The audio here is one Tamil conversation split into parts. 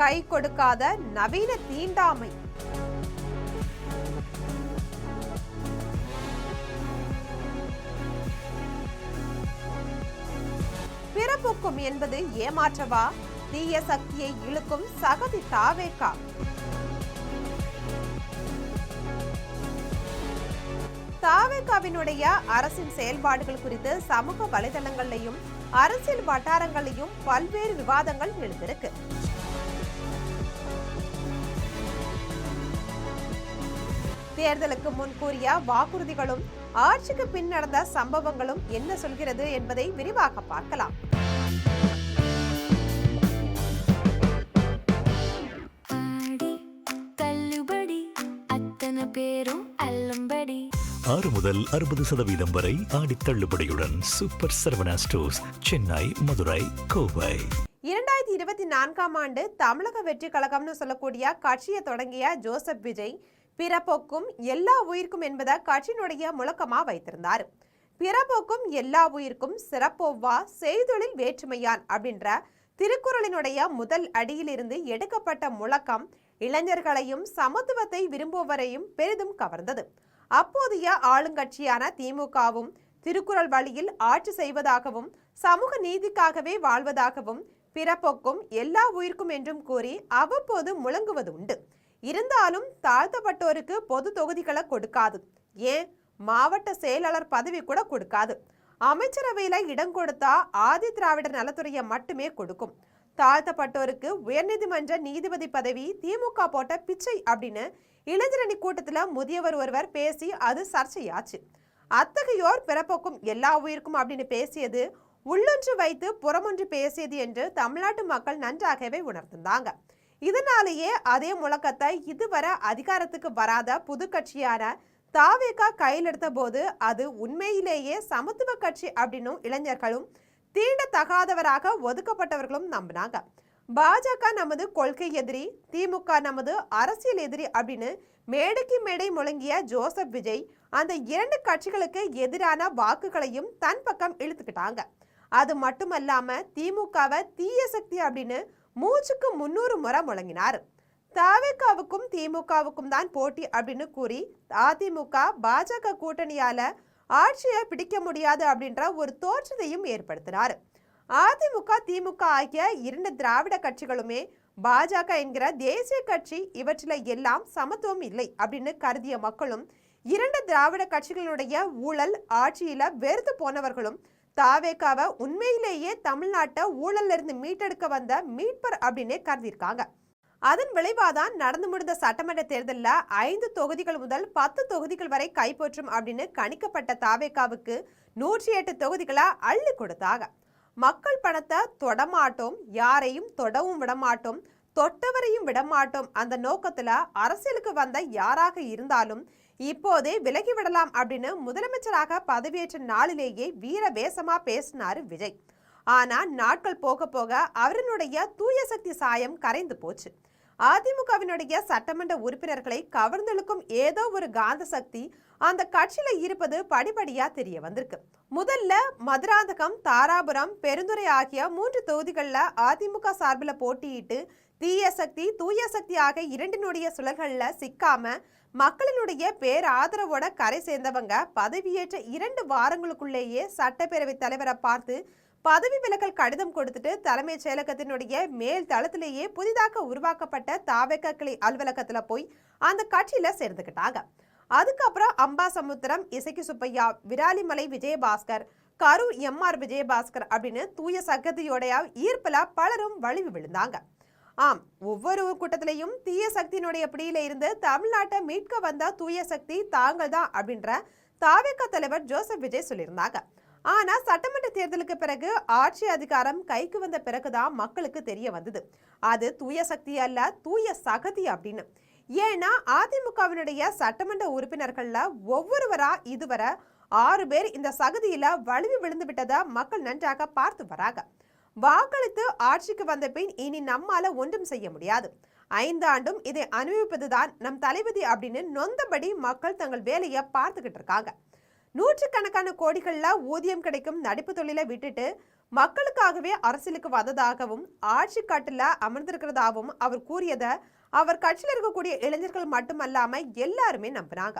கை கொடுக்காத நவீன தீண்டாமை. பிறப்புக்கும் என்பது ஏமாற்றவா? தீய சக்தியை இழுக்கும் சகதி தாவேகா. தாவேகாவினுடைய அரசின் செயல்பாடுகள் குறித்து சமூக வலைதளங்களையும் அரசியல் வட்டாரங்களையும் பல்வேறு விவாதங்கள் எழுந்திருக்கு. தேர்தலுக்கு முன் கூறிய வாக்குறுதிகளும் ஆட்சிக்கு பின் நடந்த சம்பவங்களும் என்ன சொல்கிறது என்பதை விரிவாக பார்க்கலாம். ஆறு முதல் 60% வரை ஆடி தள்ளுபடியுடன் சூப்பர் சரவணா ஸ்டோர்ஸ், சென்னை, மதுரை, கோவை. 2024ஆம் ஆண்டு தமிழக வெற்றி கழகம்னு சொல்லக்கூடிய கட்சியை தொடங்கிய ஜோசப் விஜய் பிறப்போக்கும் எல்லா உயிர்க்கும் என்பதை கட்சியினுடைய முழக்கமா வைத்திருந்தார். பிறப்போக்கும் எல்லா உயிர்க்கும் சிறப்போவா செய்தொழில் வேற்றுமையான் அப்படின்ற திருக்குறளினுடைய முதல் அடியிலிருந்து எடுக்கப்பட்ட முழக்கம் இளைஞர்களையும் சமத்துவத்தை விரும்புவரையும் பெரிதும் கவர்ந்தது. அப்போதைய ஆளுங்கட்சியான திமுகவும் திருக்குறள் வழியில் ஆட்சி செய்வதாகவும் சமூக நீதிக்காகவே வாழ்வதாகவும் பிறப்போக்கும் எல்லா உயிர்க்கும் என்றும் கூறி அவ்வப்போது முழங்குவது உண்டு. இருந்தாலும் தாழ்த்தப்பட்டோருக்கு பொது தொகுதிகளை கொடுக்காது, ஏன் மாவட்ட செயலாளர் பதவி கூட கொடுக்காது. அமைச்சரவையில இடம் கொடுத்தா ஆதி திராவிடர் நலத்துறையை மட்டுமே கொடுக்கும். தாழ்த்தப்பட்டோருக்கு உயர்நீதிமன்ற நீதிபதி பதவி திமுக போட்ட பிச்சை அப்படின்னு இளைஞரணி கூட்டத்துல முதியவர் ஒருவர் பேசி அது சர்ச்சையாச்சு. அத்தகையோர் பிறப்போக்கும் எல்லா உயிர்க்கும் அப்படின்னு பேசியது உள்ளொன்று வைத்து புறமொன்று பேசியது என்று தமிழ்நாட்டு மக்கள் நன்றாகவே உணர்ந்தாங்க. இதனாலேயே அதே முழக்கத்தை இதுவரை அதிகாரத்துக்கு வராத புது கட்சியான தாவேகா கையில் எடுத்த போது அது உண்மையிலேயே சமத்துவ கட்சி அப்படின்னும் இளைஞர்களும் தீண்டத்தகாதவராக ஒதுக்கப்பட்டவர்களும் நம்பினாங்க. பாஜக நமது கொள்கை எதிரி, திமுக நமது அரசியல் எதிரி அப்படின்னு மேடைக்கு மேடை முழங்கிய ஜோசப் விஜய் அந்த இரண்டு கட்சிகளுக்கு எதிரான வாக்குகளையும் தன் பக்கம் இழுத்துக்கிட்டாங்க. அது மட்டுமல்லாம திமுகவை தீய சக்தி அப்படின்னு மூச்சுக்கு 300 முறை முழங்கினார். தாவேகாவுக்கும் திமுகவுக்கும் தான் போட்டி அப்படின்னு கூறி அதிமுக பாஜக கூட்டணியால ஆட்சியை பிடிக்க முடியாது அப்படின்ற ஒரு தோற்றத்தையும் ஏற்படுத்தினார். அதிமுக திமுக ஆகிய இரண்டு திராவிட கட்சிகளுமே பாஜக என்கிற தேசிய கட்சி இவற்றில எல்லாம் சமத்துவம் இல்லை அப்படின்னு கருதிய மக்களும் இரண்டு திராவிட கட்சிகளுடைய ஊழல் ஆட்சியில வெறுத்து போனவர்களும் தாவேகாவை உண்மையிலேயே தமிழ்நாட்டை ஊழல்ல இருந்து மீட்டெடுக்க வந்த மீட்பர் அப்படின்னே கருதியிருக்காங்க. அதன் விளைவாதான் நடந்து முடிந்த சட்டமன்ற தேர்தலில் 5 தொகுதிகள் முதல் 10 தொகுதிகள் வரை கைப்பற்றும் அப்படின்னு கணிக்கப்பட்ட தாவேகாவுக்கு 108 தொகுதிகளை அள்ளி கொடுத்தாங்க. மக்கள் பணத்தை தொடமாட்டோம், யாரையும் தொடவும் விடமாட்டோம், தொட்டவரையும் விடமாட்டோம் அந்த நோக்கத்துல அரசியலுக்கு வந்த யாராக இருந்தாலும் இப்போதே விலகி விடலாம் அப்படின்னு முதலமைச்சராக பதவியேற்ற நாளிலேயே வீர வேசமா பேசினாரு விஜய். ஆனா நாட்கள் போக போக அவரினுடைய தூய சக்தி சாயம் கரைந்து போச்சு. அதிமுகவினுடைய சட்டமன்ற உறுப்பினர்களை கவர்ந்தெழுக்கும் ஏதோ ஒரு காந்த சக்தி அந்த கட்சியில இருப்பது படிப்படியா தெரிய வந்திருக்கு. முதல்ல மதுராந்தகம், தாராபுரம், பெருந்துறை ஆகிய 3 தொகுதிகளில் அதிமுக சார்பில் போட்டியிட்டு தீய சக்தி தூய சக்தி ஆக இரண்டினுடைய சுழல்கள்ல சிக்காம மக்களினுடைய பேராதரவோட கரை சேர்ந்தவங்க பதவியேற்ற 2 வாரங்களுக்குள்ளேயே சட்டப்பேரவை தலைவரை பார்த்து பதவி விலகல் கடிதம் கொடுத்துட்டு தலைமைச் செயலகத்தினுடைய மேல் தளத்திலேயே புதிதாக உருவாக்கப்பட்ட தாவேகா கிளை அலுவலகத்துல போய் அந்த கட்சியில சேர்ந்துக்கிட்டாங்க. அதுக்கப்புறம் அம்பாசமுத்திரம் இசக்கி சுப்பையா, விராலிமலை விஜயபாஸ்கர், கரூர் எம்ஆர் விஜயபாஸ்கர் அப்படின்னு தூய சகதியோடைய ஈர்ப்புல பலரும் வலிவு விழுந்தாங்க. ஆம், ஒவ்வொரு கூட்டத்திலையும் தீய சக்தியினுடைய பிடியில இருந்து தமிழ்நாட்டை மீட்க வந்த தூய சக்தி தாங்கள் தான் அப்படின்ற தாவேகா தலைவர் ஜோசப் விஜய் சொல்லியிருந்தாங்க. ஆனா சட்டமன்ற தேர்தலுக்கு பிறகு ஆட்சி அதிகாரம் கைக்கு வந்த பிறகுதான் மக்களுக்கு தெரிய வந்தது அது தூய சக்தி அல்ல, தூய சகதி அப்படின்னு. ஏன்னா அதிமுகவினுடைய சட்டமன்ற உறுப்பினர்கள்ல ஒவ்வொருவரா இதுவரை 6 பேர் இந்த சகதியில வலிவு விழுந்து விட்டதை மக்கள் நன்றாக பார்த்து வராங்க. வாக்களித்து ஆட்சிக்கு வந்த பின் இனி நம்மால ஒன்றும் செய்ய முடியாது, 5 ஆண்டும் இதை அனுபவிப்பதுதான் நம் தளபதி அப்படின்னு நொந்தபடி மக்கள் தங்கள் வேலையை பார்த்துக்கிட்டு இருக்காங்க. 100 கணக்கான கோடிகள்ல ஊதியம் கிடைக்கும் நடிப்பு தொழிலை விட்டுட்டு மக்களுக்காகவே அரசியலுக்கு வந்ததாகவும் ஆட்சி கட்டில அமர்ந்திருக்கிறதாகவும் அவர் கூறியதை அவர் கட்சியில் இருக்கக்கூடிய இளைஞர்கள் மட்டுமல்லாம எல்லாருமே நம்பினாங்க.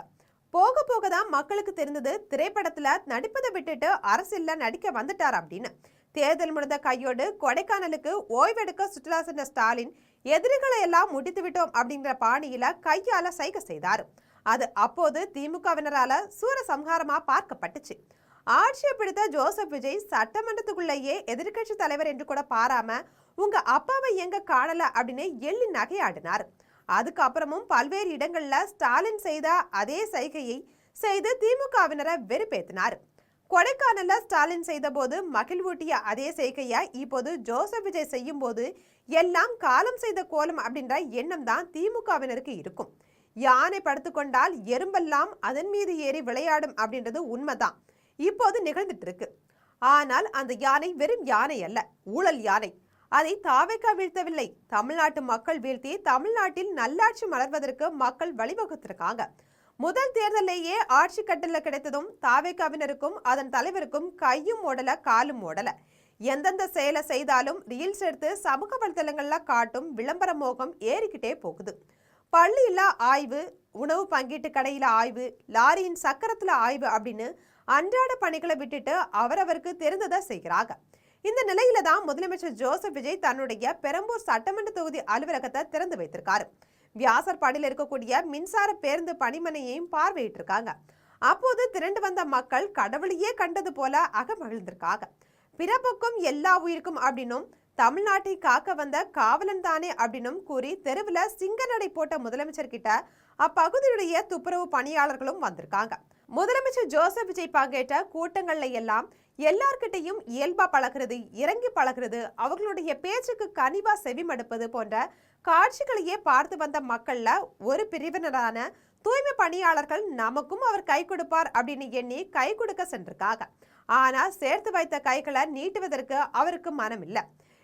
போக போக தான் மக்களுக்கு தெரிந்தது திரைப்படத்துல நடிப்பதை விட்டுட்டு அரசியல்ல நடிக்க வந்துட்டார் அப்படின்னு. தேர்தல் முடிந்த கையோடு கொடைக்கானலுக்கு ஓய்வெடுக்க சுற்றுலா சென்ற ஸ்டாலின் எதிரிகளை எல்லாம் முடித்து விட்டோம் அப்படிங்கிற பாணியில கையால சைகை செய்தார். அது அப்போது திமுகவினரால சூரசம்ஹாரமா பார்க்கப்பட்டுச்சு. ஆட்சியை பிடித்த ஜோசப் விஜய் சட்டமன்றத்துக்குள்ளேயே எதிர்கட்சி தலைவர் என்று கூட பாராம உங்க அப்பாவை எங்க காணல அப்படின்னு எள்ளி நகையாடினார். அதுக்கப்புறமும் பல்வேறு இடங்கள்ல ஸ்டாலின் செய்த அதே சைகையை செய்து திமுகவினரை வெறுப்பேத்தினார். கொடைக்கானல்ல ஸ்டாலின் செய்த போது மகிழ்வூட்டிய அதே செய்கையா இப்போது ஜோசப் விஜய் செய்யும் போது எல்லாம் காலம் செய்த கோலம் அப்படின்ற எண்ணம் தான் திமுகவினருக்கு இருக்கும். யானை படுத்துக்கொண்டால் எறும்பெல்லாம் அதன் மீது ஏறி விளையாடும் அப்படின்றது உண்மைதான் இப்போது நிகழ்ந்துட்டு இருக்கு. ஆனால் அந்த யானை வெறும் யானை அல்ல, ஊழல் யானை. அதை தாவேகா வீழ்த்தவில்லை, தமிழ்நாட்டு மக்கள் வீழ்த்தி தமிழ்நாட்டில் நல்லாட்சி மலர்வதற்கு மக்கள் வழிவகுத்திருக்காங்க. முதல் தேர்தலேயே ஆட்சி கட்டல கிடைத்ததும் தாவேகாவினருக்கும் அதன் தலைவருக்கும் கையும் ஓடல காலும் ஓடல. எந்தெந்த செயலை செய்தாலும் ரீல்ஸ் எடுத்து சமூக வலைதளங்கள்ல காட்டும் விளம்பர மோகம் ஏறிக்கிட்டே போகுது. பள்ளியில ஆய்வு, உணவு பங்கீட்டு கடையில ஆய்வு, லாரியின் சக்கரத்துல ஆய்வு அப்படின்னு அன்றாட பணிகளை விட்டுட்டு அவரவருக்கு தெரிந்ததை செய்கிறாங்க. இந்த நிலையில தான் முதலமைச்சர் ஜோசப் விஜய் தன்னுடைய பெரம்பூர் சட்டமன்ற தொகுதி அலுவலகத்தை திறந்து வைத்திருக்காரு. வியாசர்பாடியில் இருக்கக்கூடிய மின்சார பேருந்து பணிமனையையும் பார்வையிட்டிருக்காங்க. அப்போது திரண்டு வந்த மக்கள் கடவுளையே கண்டது போல அகமகிழ்ந்திருக்காங்க. பிறப்புக்கும் எல்லா உயிருக்கும் அப்படின்னும் தமிழ்நாட்டை காக்க வந்த காவலன் தானே அப்படின்னும் கூறி தெருவுல சிங்க நடை போட்ட முதலமைச்சர் கிட்ட அப்பகுதியுடைய துப்புரவு பணியாளர்களும் வந்திருக்காங்க. முதலமைச்சர் ஜோசப் விஜய் பங்கேற்ற கூட்டங்கள்ல எல்லாம் எல்லார்கிட்டையும் இயல்பா பழகிறது, இறங்கி பழகிறது, அவர்களுடைய பேச்சுக்கு கனிவா செவிமடுப்பது போன்ற காட்சிகளையே பார்த்து வந்த மக்கள்ல ஒரு பிரிவினரான தூய்மை பணியாளர்கள் நமக்கும் அவர் கை கொடுப்பார் அப்படின்னு எண்ணி கை கொடுக்க சென்றிருக்காங்க. ஆனா சேர்த்து வைத்த கைகளை நீட்டுவதற்கு அவருக்கு மனம் இல்லை.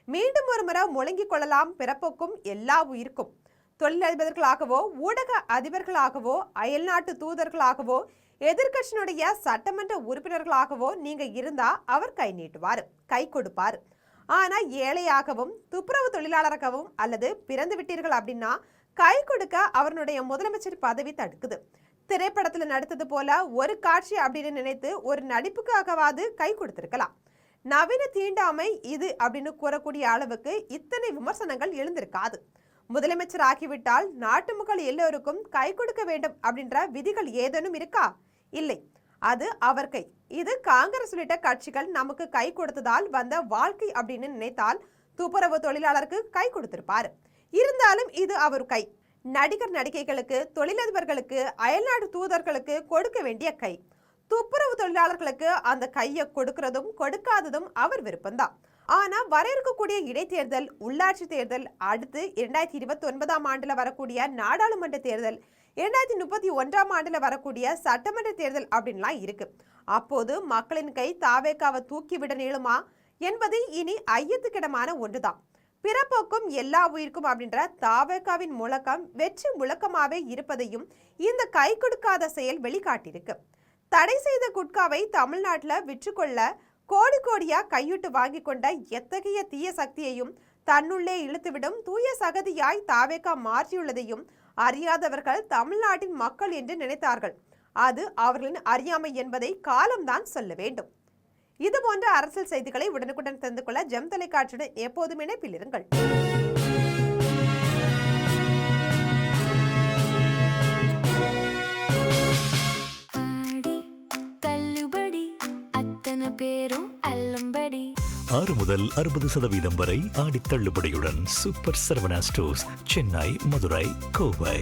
மீண்டும் ஒரு முறை முழங்கிக் கொள்ளலாம் பிறப்புக்கும் எல்லா உயிருக்கும். தொழிலதிபர்களாகவோ ஊடக அதிபர்களாகவோ அயல்நாட்டு தூதர்களாகவோ எதிர்கட்சியினுடைய சட்டமன்ற உறுப்பினர்களாகவோ நீங்க இருந்தா அவர் கை நீட்டுவார், கை கொடுப்பார். ஆனா ஏழையாகவும் துப்புரவு தொழிலாளராகவும் அல்லது பிறந்து விட்டீர்கள் அப்படின்னா கை கொடுக்க அவருடைய முதலமைச்சர் பதவி தடுக்குது. திரைப்படத்துல நடித்தது போல ஒரு காட்சி அப்படின்னு நினைத்து ஒரு நடிப்புக்காகவாது கை கொடுத்திருக்கலாம். நவீன தீண்டாமை இது அப்படின்னு கூறக்கூடிய அளவுக்கு இத்தனை விமர்சனங்கள் எழுந்திருக்காது. முதலமைச்சர் ஆகிவிட்டால் நாட்டு மக்கள் எல்லோருக்கும் கை கொடுக்க வேண்டும் அப்படின்ற விதிகள் ஏதேனும் இருக்கா? இல்லை, அது அவர் கை. இது காங்கிரஸ் உள்ளிட்ட கட்சிகள் நமக்கு கை கொடுத்ததால் வந்த வாழ்க்கை அப்படின்னு நினைத்தால் துப்புரவு தொழிலாளருக்கு கை கொடுத்திருப்பாரு. இருந்தாலும் இது அவர் கை. நடிகர் நடிகைகளுக்கு, தொழிலதிபர்களுக்கு, அயல்நாடு தூதர்களுக்கு கொடுக்க வேண்டிய கை. துப்புரவு தொழிலாளர்களுக்கு அந்த கையை கொடுக்கிறதும் கொடுக்காததும் அவர் விருப்பம்தான். ஆனா வர இருக்கக்கூடிய இடைத்தேர்தல், உள்ளாட்சி தேர்தல், அடுத்து 2029ஆம் ஆண்டுல வரக்கூடிய நாடாளுமன்ற தேர்தல், 2031ஆம் ஆண்டுல வரக்கூடிய சட்டமன்ற தேர்தல் அப்படின்லாம் இருக்கு. அப்போது மக்களின் கை தாவேகாவை தூக்கிவிட நீளுமா என்பது இனி ஐயத்துக்கிடமான ஒன்றுதான். பிறப்போக்கும் எல்லா உயிருக்கும் அப்படின்ற தாவேகாவின் முழக்கம் வெற்றி முழக்கமாவே இருப்பதையும் இந்த கை கொடுக்காத செயல் வெளிக்காட்டியிருக்கு. தடை செய்த குட்காவை தமிழ்நாட்டில் விற்றுக்கொள்ள கோடி கோடியா கையிட்டு வாங்கி கொண்ட எத்தகைய தீய சக்தியையும் தன்னுள்ளே இழுத்துவிடும் தூய சகதியாய் தாவேகா மாற்றியுள்ளதையும் அறியாதவர்கள் தமிழ்நாட்டின் மக்கள் என்று நினைத்தார்கள். அது அவர்களின் அறியாமை என்பதை காலம்தான் சொல்ல வேண்டும். இது போன்ற அரசியல் செய்திகளை உடனுக்குடன் தெரிந்து கொள்ள ஜெம் தொலைக்காட்சியுடன் எப்போதும் இணைப்பில் இருங்கள். பேரும் அல்லம்படி 6 முதல் 60% வரை ஆடி தள்ளுபடியுடன் சூப்பர் சரவணா ஸ்டோர்ஸ், சென்னை, மதுரை, கோவை.